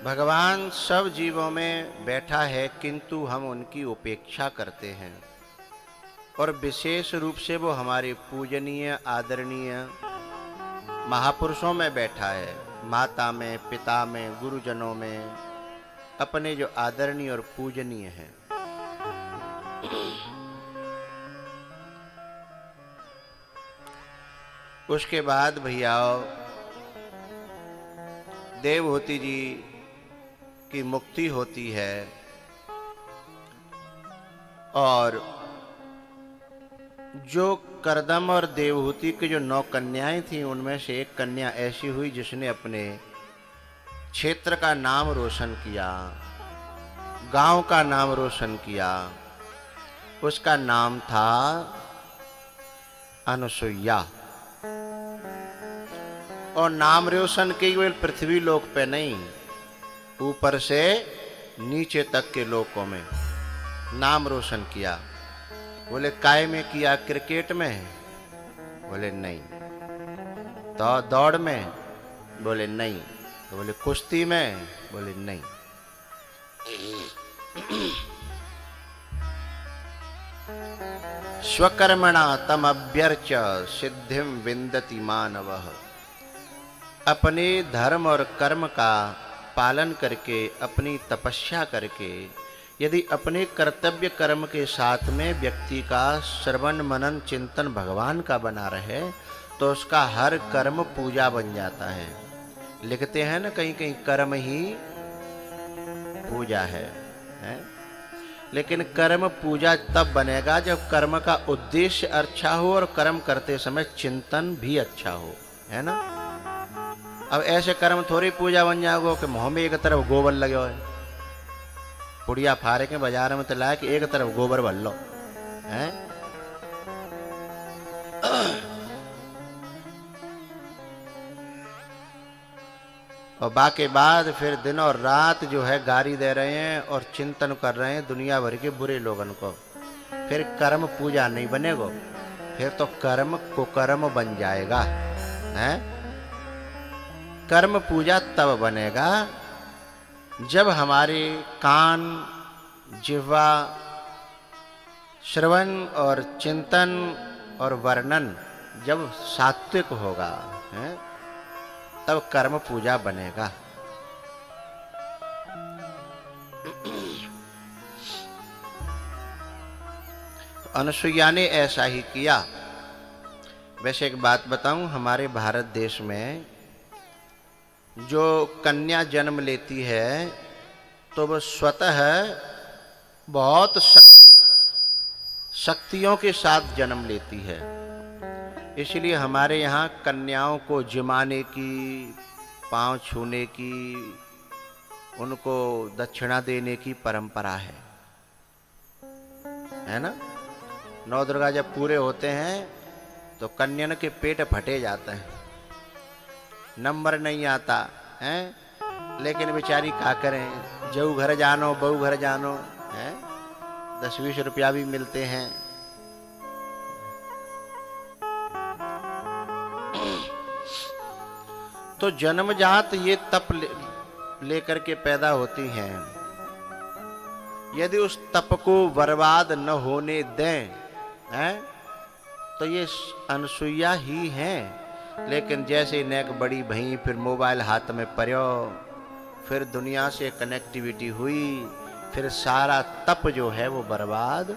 भगवान सब जीवों में बैठा है, किंतु हम उनकी उपेक्षा करते हैं। और विशेष रूप से वो हमारे पूजनीय आदरणीय महापुरुषों में बैठा है, माता में, पिता में, गुरुजनों में, अपने जो आदरणीय और पूजनीय हैं। उसके बाद भैया देवहूति जी की मुक्ति होती है और जो करदम और देवहूति की जो 9 कन्याएं थीं, उनमें से एक कन्या ऐसी हुई जिसने अपने क्षेत्र का नाम रोशन किया, गांव का नाम रोशन किया। उसका नाम था अनुसुईया। और नाम रोशन केवल पृथ्वी लोक पे नहीं, ऊपर से नीचे तक के लोकों में नाम रोशन किया। बोले काय में किया? क्रिकेट में? बोले नहीं। तो दौड़ में? बोले नहीं। तो बोले कुश्ती में? बोले नहीं। स्वकर्मणा तम अभ्यर्च सिद्धिम विन्दति मानवः। अपने धर्म और कर्म का पालन करके, अपनी तपस्या करके, यदि अपने कर्तव्य कर्म के साथ में व्यक्ति का श्रवण मनन चिंतन भगवान का बना रहे, तो उसका हर कर्म पूजा बन जाता है। लिखते हैं ना कहीं कहीं, कर्म ही पूजा है? लेकिन कर्म पूजा तब बनेगा जब कर्म का उद्देश्य अच्छा हो और कर्म करते समय चिंतन भी अच्छा हो, है ना? अब ऐसे कर्म थोड़ी पूजा बन जाओगे कि मुँह में एक तरफ गोबर लगे हो, पुड़िया फारे के बाजार में तो लाया कि एक तरफ गोबर भर लो, हैं? और बाकी बाद फिर दिन और रात जो है गारी दे रहे हैं और चिंतन कर रहे हैं दुनिया भर के बुरे लोगन को। फिर कर्म पूजा नहीं बनेगा, फिर तो कर्म कुकर्म बन जाएगा, हैं? कर्म पूजा तब बनेगा जब हमारे कान, जिह्वा, श्रवण और चिंतन और वर्णन जब सात्विक होगा, है? तब कर्म पूजा बनेगा। अनुसुईया ने ऐसा ही किया। वैसे एक बात बताऊं, हमारे भारत देश में जो कन्या जन्म लेती है तो वह स्वतः बहुत शक्तियों के साथ जन्म लेती है। इसलिए हमारे यहाँ कन्याओं को जिमाने की, पांव छूने की, उनको दक्षिणा देने की परंपरा है ना? 9 दुर्गा जब पूरे होते हैं तो कन्याओं के पेट फटे जाते हैं, नंबर नहीं आता है। लेकिन बेचारी क्या करें, जऊ घर जानो बहू घर जानो, है? 10-20 रुपया भी मिलते हैं। तो जन्मजात ये तप लेकर के पैदा होती हैं। यदि उस तप को बर्बाद न होने दें, हैं? तो ये अनुसुईया ही हैं। लेकिन जैसे नेक बड़ी भई, फिर मोबाइल हाथ में पर्यो, फिर दुनिया से कनेक्टिविटी हुई, फिर सारा तप जो है वो बर्बाद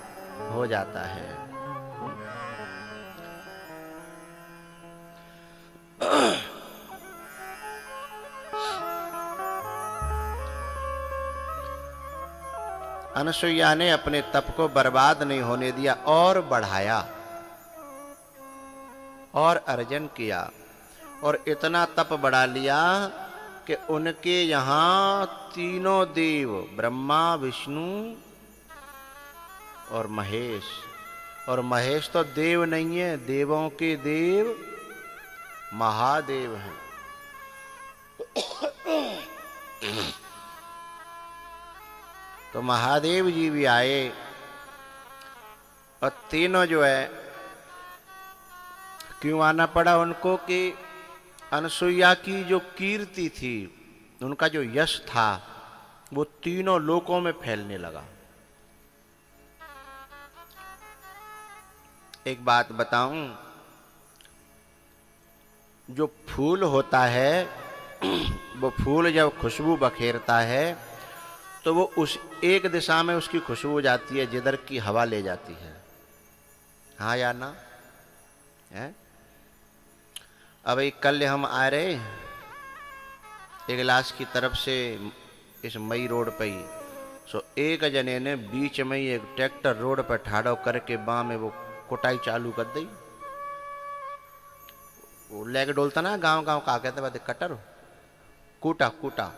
हो जाता है। अनुसुईया ने अपने तप को बर्बाद नहीं होने दिया और बढ़ाया और अर्जन किया, और इतना तप बढ़ा लिया कि उनके यहाँ तीनों देव, ब्रह्मा, विष्णु और महेश, और महेश तो देव नहीं है, देवों के देव महादेव हैं। तो महादेव जी भी आए और तीनों जो है, क्यों आना पड़ा उनको कि अनुसुईया की जो कीर्ति थी उनका जो यश था वो तीनों लोकों में फैलने लगा। एक बात बताऊं, जो फूल होता है वो फूल जब खुशबू बखेरता है तो वो उस एक दिशा में उसकी खुशबू जाती है जिधर की हवा ले जाती है। हाँ या ना है? अब एक कल हम आ रहे एक इलाज की तरफ से इस मई रोड पे ही, सो एक जने ने बीच में ही एक ट्रैक्टर रोड पर ठाड़ो करके बाँ में वो कुटाई चालू कर दी। वो लेके डोलता ना, गांव गांव का कहते बात कटर कूटा कूटा,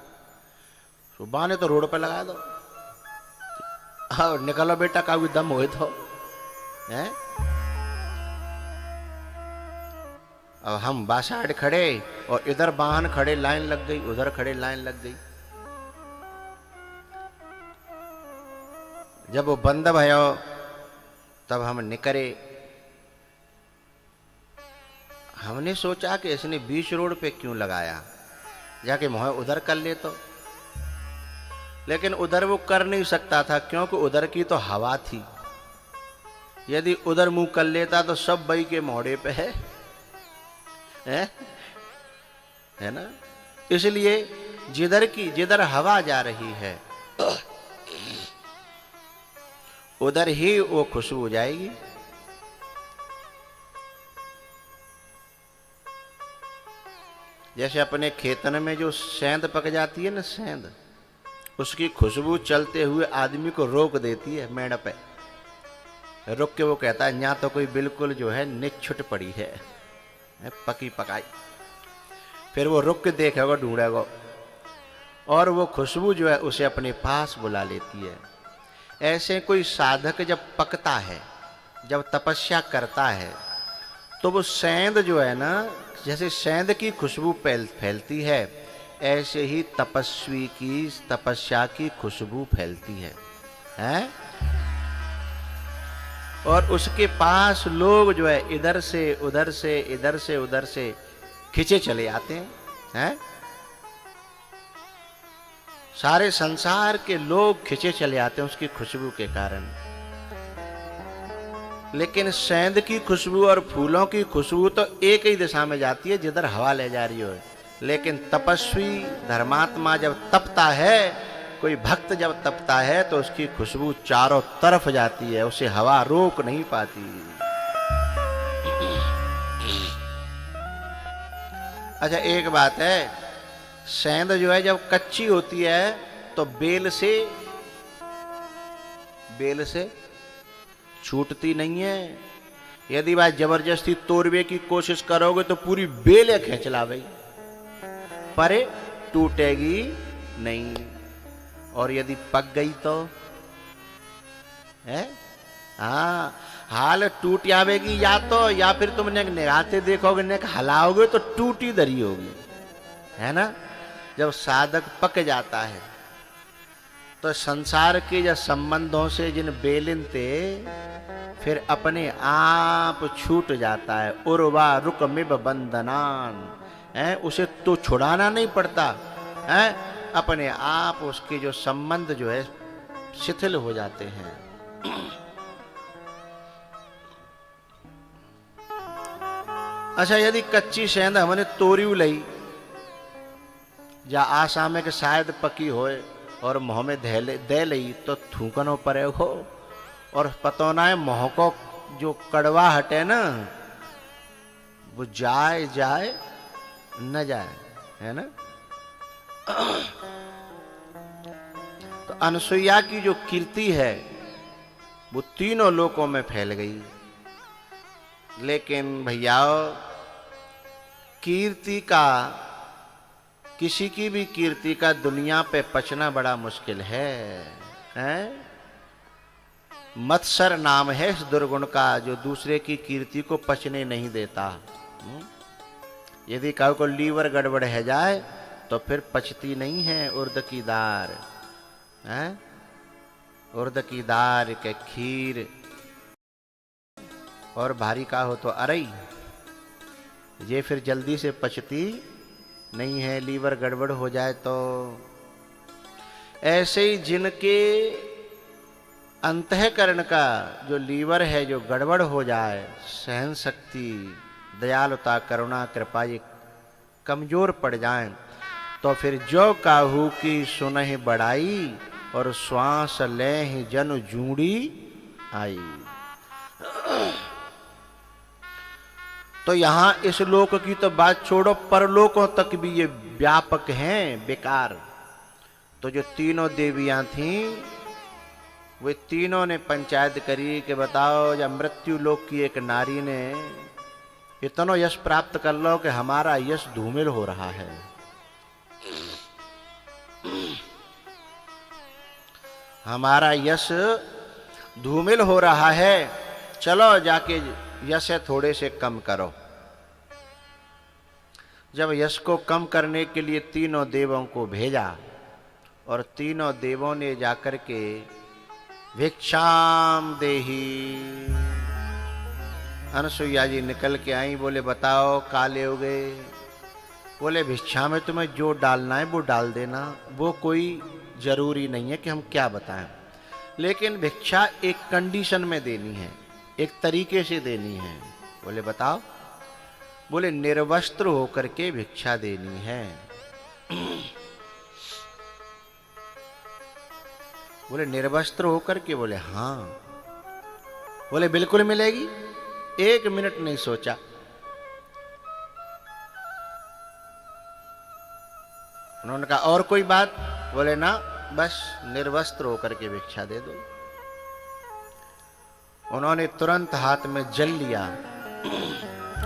तो बाँ ने तो रोड पे लगा दो। हाँ निकलो बेटा, का दम हुए तो है। अब हम बासाइड खड़े और इधर वाहन खड़े, लाइन लग गई, उधर खड़े लाइन लग गई। जब वो बंद भयो तब हम निकले। हमने सोचा कि इसने बीच रोड पे क्यों लगाया, जाके मोह उधर कर ले तो, लेकिन उधर वो कर नहीं सकता था क्योंकि उधर की तो हवा थी। यदि उधर मुंह कर लेता तो सब बई के मोड़े पे है ना। इसलिए जिधर हवा जा रही है उधर ही वो खुशबू जाएगी। जैसे अपने खेतन में जो सेंध पक जाती है ना, सेंध, उसकी खुशबू चलते हुए आदमी को रोक देती है मेड़ पे। रुक के वो कहता है यहाँ तो कोई बिल्कुल जो है निछुट पड़ी है पकी पकाई। फिर वो रुक के देखेगा, ढूंढेगा और वो खुशबू जो है उसे अपने पास बुला लेती है। ऐसे कोई साधक जब पकता है, जब तपस्या करता है, तो वो सेंध जो है ना, जैसे सेंध की खुशबू फैलती है, ऐसे ही तपस्वी की तपस्या की खुशबू फैलती है, हैं? और उसके पास लोग जो है इधर से उधर से, इधर से उधर से खिंचे चले आते हैं? सारे संसार के लोग खिंचे चले आते हैं उसकी खुशबू के कारण। लेकिन सेंध की खुशबू और फूलों की खुशबू तो एक ही दिशा में जाती है, जिधर हवा ले जा रही हो। लेकिन तपस्वी धर्मात्मा जब तपता है, कोई भक्त जब तपता है, तो उसकी खुशबू चारों तरफ जाती है, उसे हवा रोक नहीं पाती। अच्छा एक बात है, सेंध जो है जब कच्ची होती है तो बेल से छूटती नहीं है। यदि बात जबरदस्ती तोड़वे की कोशिश करोगे तो पूरी बेल खींच लावेगी, पर टूटेगी नहीं। और यदि पक गई तो है, हाँ, हाल टूट जाएगी या फिर तुम निगाहते देखोगे, नेक हलाओगे तो टूटी दरी होगी, है ना। जब साधक पक जाता है तो संसार के जो संबंधों से जिन बेलिन थे फिर अपने आप छूट जाता है। उर्वा रुक मिब बंधनान, उसे तो छुड़ाना नहीं पड़ता है, अपने आप उसके जो संबंध जो है शिथिल हो जाते हैं। अच्छा यदि कच्ची सेंध हमने तोरी लई या आशा में कि शायद पकी होए और मुँह में दे लई तो थूकनो परे हो, और पतो ना है मुँह को जो कड़वा हटे ना वो जाए न जाए, है ना। तो अनसुईया की जो कीर्ति है वो तीनों लोकों में फैल गई। लेकिन भैया कीर्ति का, किसी की भी कीर्ति का दुनिया पे पचना बड़ा मुश्किल है? मत्सर नाम है इस दुर्गुण का जो दूसरे की कीर्ति को पचने नहीं देता। यदि कहो को लीवर गड़बड़ है जाए तो फिर पचती नहीं है उर्द की दार, उर्द की दार के खीर, और भारी का हो तो अरई, ये फिर जल्दी से पचती नहीं है, लीवर गड़बड़ हो जाए तो। ऐसे ही जिनके अंतःकरण का जो लीवर है जो गड़बड़ हो जाए, सहन शक्ति, दयालुता, करुणा, कृपा ये कमजोर पड़ जाएं, तो फिर जो काहू की सुनहि बड़ाई और श्वास लेहि जन जूड़ी आई। तो यहां इस लोक की तो बात छोड़ो, परलोकों तक भी ये व्यापक हैं बेकार। तो जो तीनों देवियां थीं वे तीनों ने पंचायत करी कि बताओ, जब मृत्यु लोक की एक नारी ने इतना यश प्राप्त कर लो कि हमारा यश धूमिल हो रहा है, हमारा यश धूमिल हो रहा है, चलो जाके यश थोड़े से कम करो। जब यश को कम करने के लिए तीनों देवों को भेजा और तीनों देवों ने जाकर के भिक्षाम देही, अनसुईया जी निकल के आई, बोले बताओ काले हो गए। बोले भिक्षा में तुम्हें जो डालना है वो डाल देना, वो कोई जरूरी नहीं है कि हम क्या बताएं, लेकिन भिक्षा एक कंडीशन में देनी है, एक तरीके से देनी है। बोले बताओ। बोले निर्वस्त्र होकर के भिक्षा देनी है। बोले निर्वस्त्र होकर के? बोले हाँ। बोले बिल्कुल मिलेगी। एक मिनट नहीं सोचा, उन्होंने कहा और कोई बात? बोले ना, बस निर्वस्त्र होकर के भिक्षा दे दो। उन्होंने तुरंत हाथ में जल लिया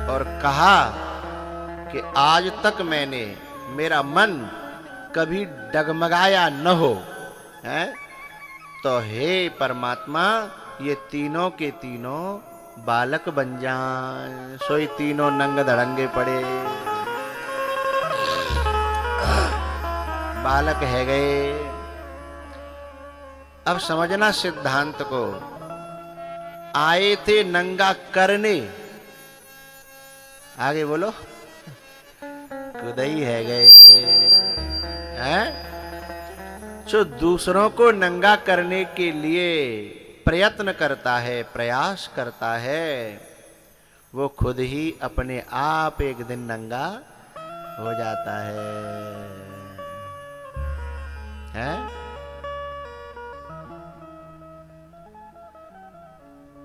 और कहा कि आज तक मैंने, मेरा मन कभी डगमगाया न हो है, तो हे परमात्मा ये तीनों के तीनों बालक बन जाएं। सोई तीनों नंग धड़ंगे पड़े, बालक है गए। अब समझना सिद्धांत को, आए थे नंगा करने, आगे बोलो, खुदाई है गए हैं। जो दूसरों को नंगा करने के लिए प्रयत्न करता है, प्रयास करता है, वो खुद ही अपने आप एक दिन नंगा हो जाता है?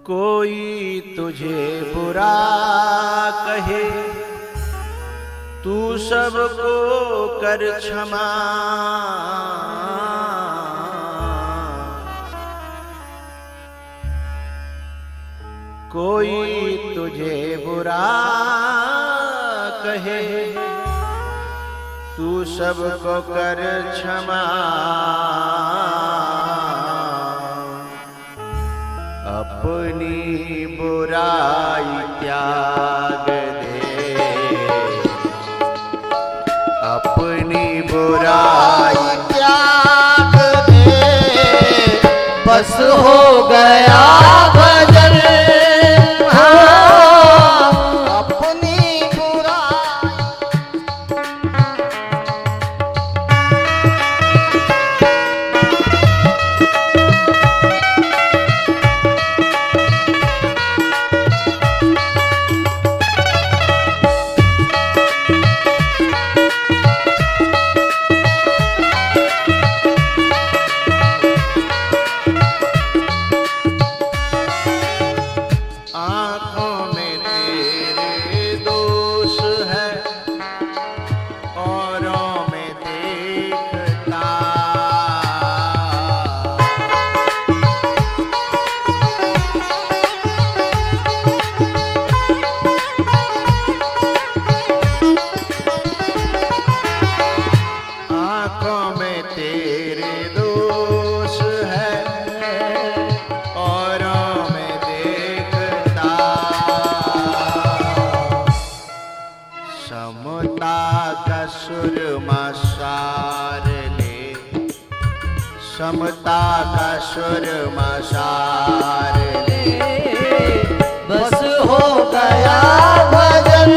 कोई तुझे बुरा कहे, तू सबको कर क्षमा, कोई तुझे बुरा कहे, तू सबको कर क्षमा, अपनी बुराई त्याग दे, अपनी बुराई त्याग दे, बस हो गया भजन। समता का सुर मसार ले, बस हो गया भजन।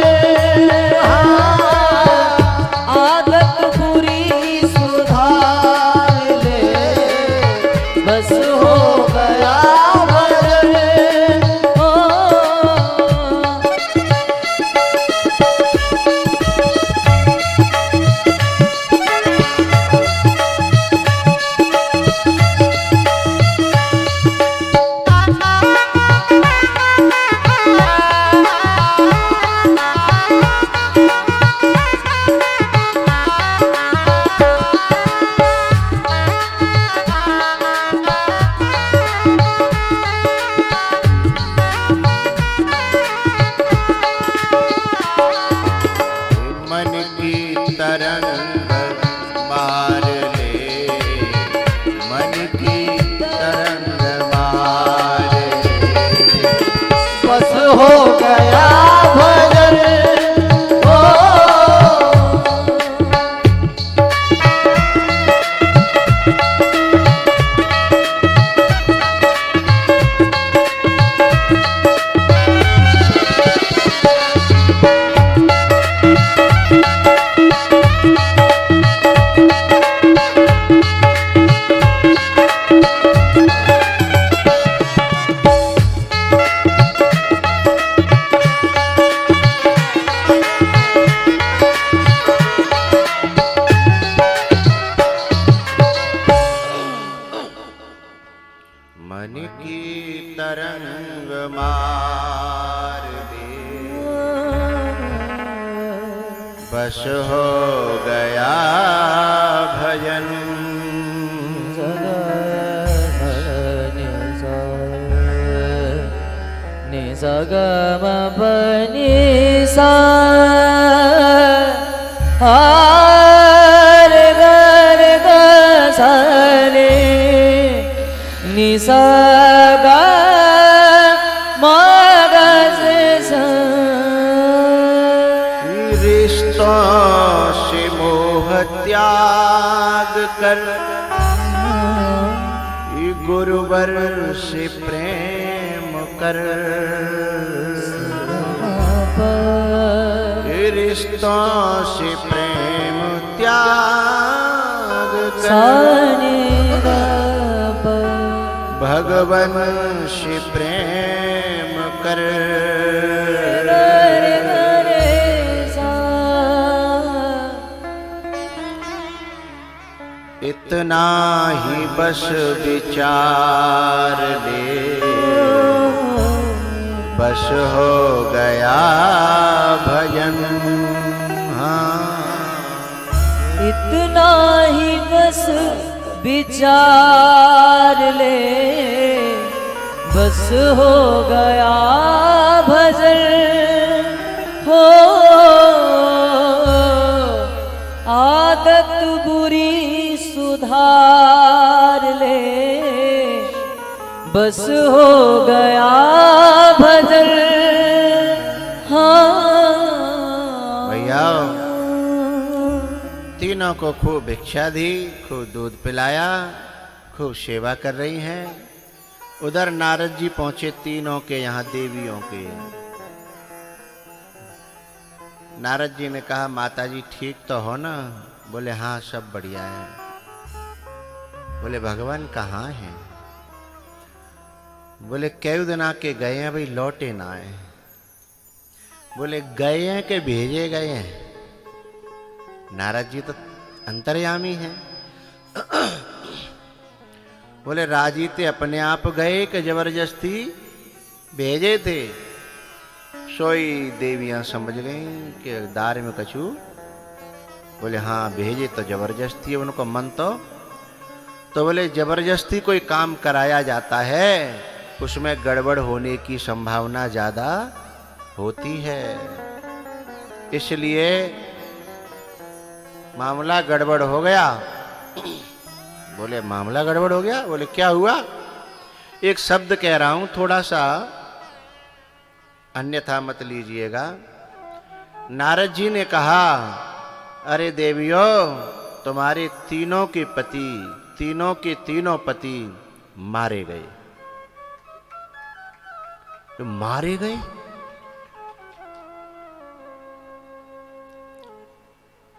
तरंग मार ले, मन की तरंग मार ले। बस हो गया भजन हो, मन की तरंग मार दे, बस हो गया भजन। नि सा ग म प नि सा, रे ग रे ग सा रे, नि सा ग म ग से सा। रिश्तों से मोह त्याग कर, गुरुवर से प्रेम कर। रिश्तों से प्रेम त्याग कर, भगवन से प्रेम कर। इतना ही बस विचार ले, बस हो गया भजन। हाँ, इतना ही बस विचार ले, बस हो गया भजन हो। आदत बुरी सुधार ले, बस हो गया भजन। हाँ भैया तीनों को खूब भिक्षा दी, खूब दूध पिलाया, खूब सेवा कर रही हैं। उधर नारद जी पहुंचे तीनों के यहाँ देवियों के। नारद जी ने कहा माता जी ठीक तो हो ना? बोले हाँ सब बढ़िया है। बोले भगवान कहाँ हैं? बोले कई दिन आके गए हैं भाई, लौटे ना आए। बोले गए हैं कि भेजे गए हैं? नारद जी तो अंतर्यामी हैं। बोले राजी थे अपने आप गए कि जबरदस्ती भेजे थे? सोई देवियां समझ गई कि दार में कछु। बोले हाँ भेजे तो जबरदस्ती है उनको मन तो बोले जबरदस्ती कोई काम कराया जाता है उसमें गड़बड़ होने की संभावना ज्यादा होती है, इसलिए मामला गड़बड़ हो गया। बोले मामला गड़बड़ हो गया? बोले क्या हुआ? एक शब्द कह रहा हूं, थोड़ा सा अन्यथा मत लीजिएगा। नारद जी ने कहा अरे देवियों, तुम्हारे तीनों के तीनों पति मारे गए। तो मारे गए?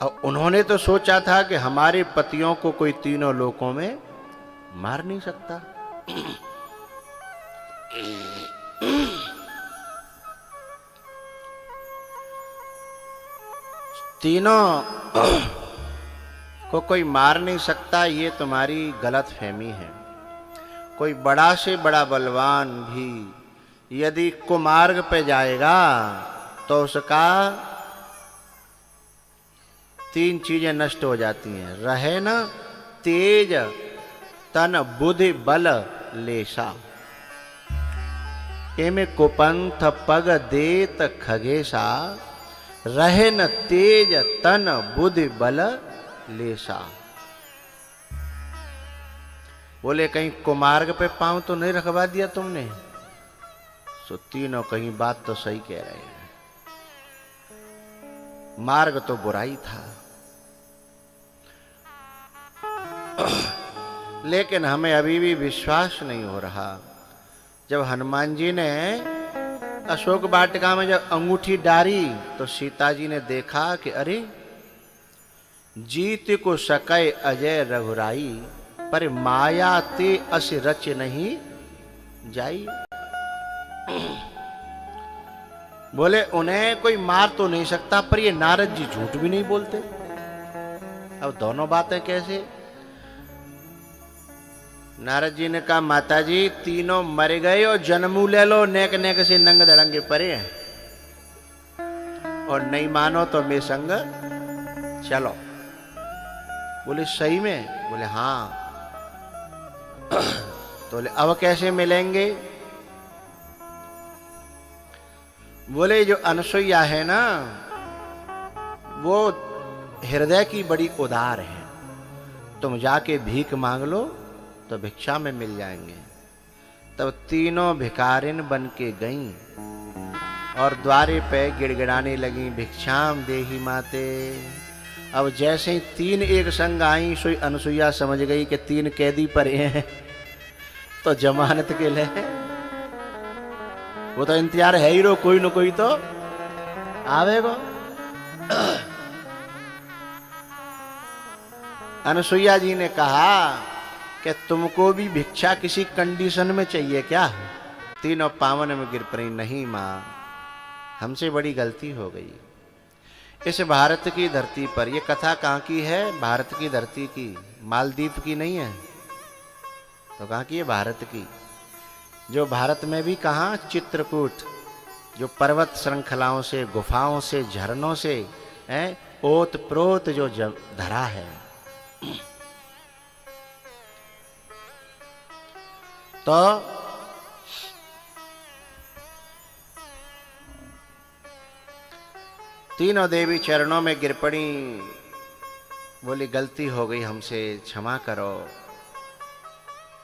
और उन्होंने तो सोचा था कि हमारे पतियों को कोई तीनों लोकों में मार नहीं सकता। तीनों को कोई मार नहीं सकता, ये तुम्हारी गलत फहमी है। कोई बड़ा से बड़ा बलवान भी यदि कुमार्ग पे जाएगा तो उसका तीन चीजें नष्ट हो जाती हैं। रहे न तेज तन बुद्धि बल लेसा, एमे कुपंथ पग देत खगेसा, रहे न तेज तन बुद्धि बल लेसा। बोले कहीं कुमार्ग पे पांव तो नहीं रखवा दिया तुमने? सो तीनों कहीं बात तो सही कह रहे हैं, मार्ग तो बुराई था, लेकिन हमें अभी भी विश्वास नहीं हो रहा। जब हनुमान जी ने अशोक वाटिका में जब अंगूठी डाली तो सीता जी ने देखा कि अरे जीत को सकै अजय रघुराई, पर माया ते अस रच नहीं जाई। बोले उन्हें कोई मार तो नहीं सकता, पर ये नारद जी झूठ भी नहीं बोलते। अब दोनों बातें कैसे? नारद जी ने कहा माता जी तीनों मर गए और जन्मू ले लो, नेक नेक से नंग धड़ंगे परे हैं, और नहीं मानो तो मेरे संग चलो। बोले सही में? बोले हाँ। तो बोले अब कैसे मिलेंगे? बोले जो अनसुईया है ना, वो हृदय की बड़ी उदार है, तुम जाके भीख मांग लो तो भिक्षा में मिल जाएंगे। तब तीनों भिखारिन बन के गईं और द्वारे पे गिड़गिड़ाने लगी, भिक्षाम देहि माते। अब जैसे ही तीन एक संग आई, सोई अनसुईया समझ गई कि तीन कैदी पड़े हैं तो जमानत के लिए वो तो इंतजार है ही रो, कोई न कोई तो आवेगो। अनसुईया जी ने कहा कि तुमको भी भिक्षा किसी कंडीशन में चाहिए क्या? तीनों पावन में गिर पड़ी, नहीं माँ हमसे बड़ी गलती हो गई। इस भारत की धरती पर, ये कथा कहाँ की है? भारत की धरती की, मालदीव की नहीं है। तो कहाँ की है? भारत की। जो भारत में भी कहाँ? चित्रकूट, जो पर्वत श्रृंखलाओं से, गुफाओं से, झरनों से ओत प्रोत जो धरा है। तो तीनों देवी चरणों में गिर पड़ी, बोली गलती हो गई हमसे, क्षमा करो।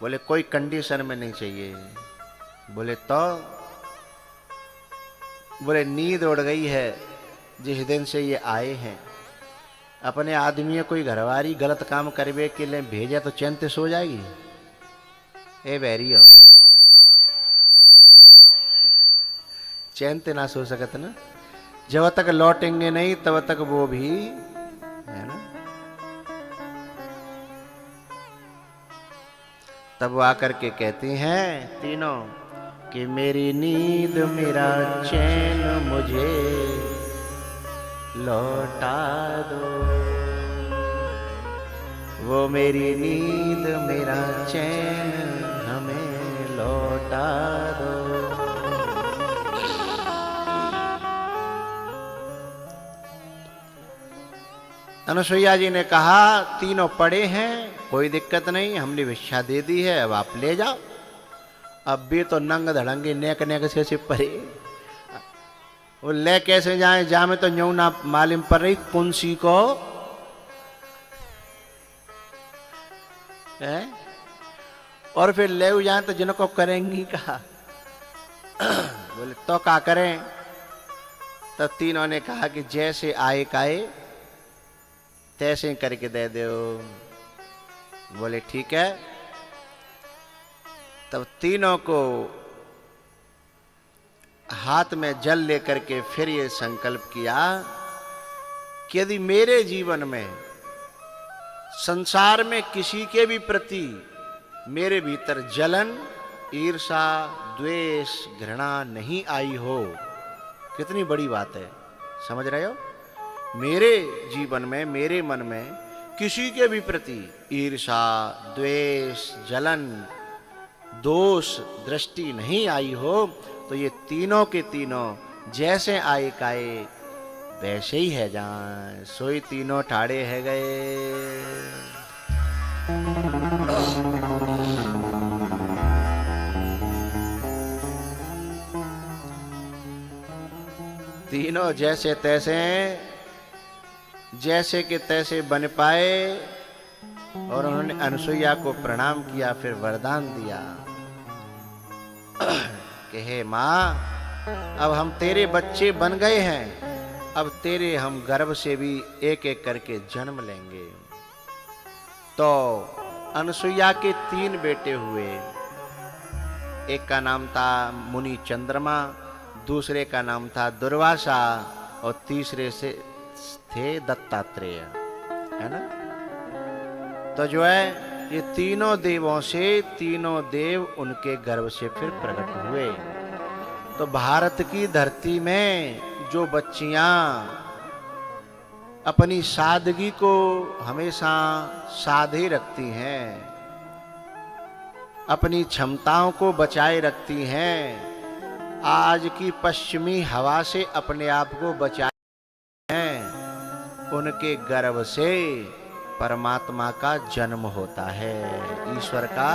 बोले कोई कंडीशन में नहीं चाहिए। बोले तो? बोले नींद उड़ गई है जिस दिन से ये आए हैं। अपने आदमी कोई घरवारी गलत काम करवे के लिए भेजा तो चैन से सो जाएगी? ए बैरियो, चैन ते ना सो सकत ना, जब तक लौटेंगे नहीं तब तक वो भी है ना। तब वो आकर के कहती हैं तीनों कि मेरी नींद मेरा चैन मुझे लौटा दो, वो मेरी नींद मेरा चैन हमें लौटा दो। अनुसुईया जी ने कहा तीनों पड़े हैं, कोई दिक्कत नहीं, हमने भिक्षा दे दी है, अब आप ले जाओ। अब भी तो नंग धड़ंगे नेक नेक से परे, वो ले कैसे जाए? जा में तो न्यू ना मालूम पर रही कुंसी को है? और फिर ले जाए तो जिनको करेंगी कहा। बोले तो क्या करें? तो तीनों ने कहा कि जैसे आए काए तैसे करके दे दो। बोले ठीक है। तब तीनों को हाथ में जल लेकर के फिर ये संकल्प किया कि यदि मेरे जीवन में संसार में किसी के भी प्रति मेरे भीतर जलन, ईर्षा, द्वेष, घृणा नहीं आई हो, कितनी बड़ी बात है, समझ रहे हो? मेरे जीवन में, मेरे मन में किसी के भी प्रति ईर्षा, द्वेष, जलन, दोष, दृष्टि नहीं आई हो, तो ये तीनों के तीनों जैसे आए काए वैसे ही है जान। सोई तीनों ठाड़े है गए। तीनों जैसे तैसे जैसे के तैसे बन पाए और उन्होंने अनसुईया को प्रणाम किया, फिर वरदान दिया कि हे माँ, अब हम तेरे बच्चे बन गए हैं, अब तेरे हम गर्भ से भी एक एक करके जन्म लेंगे। तो अनसुईया के 3 बेटे हुए। एक का नाम था मुनि चंद्रमा, दूसरे का नाम था दुर्वासा और तीसरे से थे दत्तात्रेय, है ना। तो जो है ये तीनों देवों से तीनों देव उनके गर्भ से फिर प्रकट हुए। तो भारत की धरती में जो बच्चियां अपनी सादगी को हमेशा साधे रखती हैं, अपनी क्षमताओं को बचाए रखती हैं, आज की पश्चिमी हवा से अपने आप को बचाए हैं, उनके गर्भ से परमात्मा का जन्म होता है, ईश्वर का